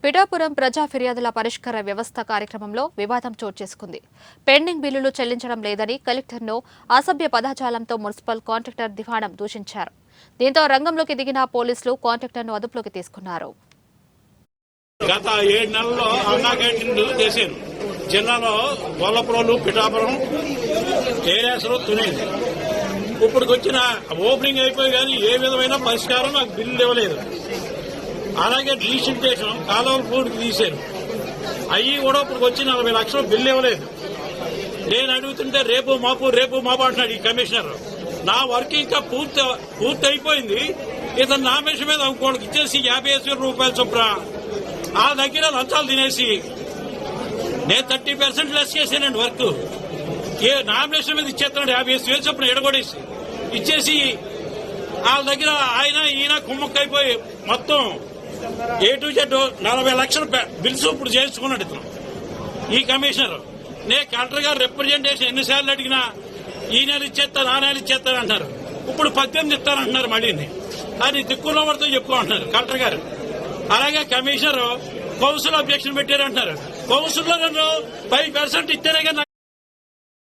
పిఠాపురం ప్రజా ఫిర్యాదుల పరిష్కార వ్యవస్థ కార్యక్రమంలో వివాదం చోటు చేసుకుంది. పెండింగ్ బిల్లులు చెల్లించడం లేదని కలెక్టర్ను అసభ్య పదజాలంతో మున్సిపల్ కాంట్రాక్టర్ దివాణం దూషించారు. దీంతో రంగంలోకి దిగిన పోలీసులు కాంట్రాక్టర్ను అదుపులోకి తీసుకున్నారు. గత 7 నెలల్లో అన్నా క్యాంటీన్లు చేశారు. జిల్లాలో గొల్లపురం, పిఠాపురం ఏరియాస్లో తునేది. ఇప్పుడు వచ్చిన ఓపెనింగ్ అయిపోయి కానీ ఏ విధమైన పరిష్కారం నాకు బిల్లు ఇవ్వలేదు. అలాగే డీసిల్టేషన్ కాలువల పూడికి తీశారు. అవి కూడా ఇప్పుడు వచ్చి 40 లక్షలు బిల్లు ఇవ్వలేదు. నేను అడుగుతుంటే రేపు మాపు అంటున్నాడు ఈ కమిషనర్. నా వర్క్ ఇంకా పూర్తి అయిపోయింది. ఇతను నా మెషిన్ మీద ఇంకోటికి ఇచ్చేసి 50,000 రూపాయలు చొప్పున ఆ దగ్గర లంచాలు తినేసి నేను 30% లెస్ చేశానండి వర్క్. నామినేషన్ మీద ఇచ్చేస్తున్నాడు 50,000 చొప్పున ఎడగొడేసి ఇచ్చేసి వాళ్ళ దగ్గర ఈయన కుమ్మక్కైపోయి మొత్తం A to Z 40 లక్షల బిల్స్ ఇప్పుడు చేసుకున్నాడు ఇతను ఈ కమిషనర్. నేను కలెక్టర్ గారు రిప్రజెంటేషన్ ఎన్నిసార్లు అడిగినా ఈ నెల ఇచ్చేస్తాను ఆ నెల ఇచ్చేస్తాను అంటారు. ఇప్పుడు 18 ఇస్తానంటున్నారు. మళ్ళీ అది దిక్కున్న వాడితో చెప్పుకుంటున్నారు కలెక్టర్ గారు. అలాగే కమిషనర్ కౌన్సిల్ అబ్జెక్షన్ పెట్టారంటున్నారు. కౌన్సిల్లో 5% ఇస్తేనే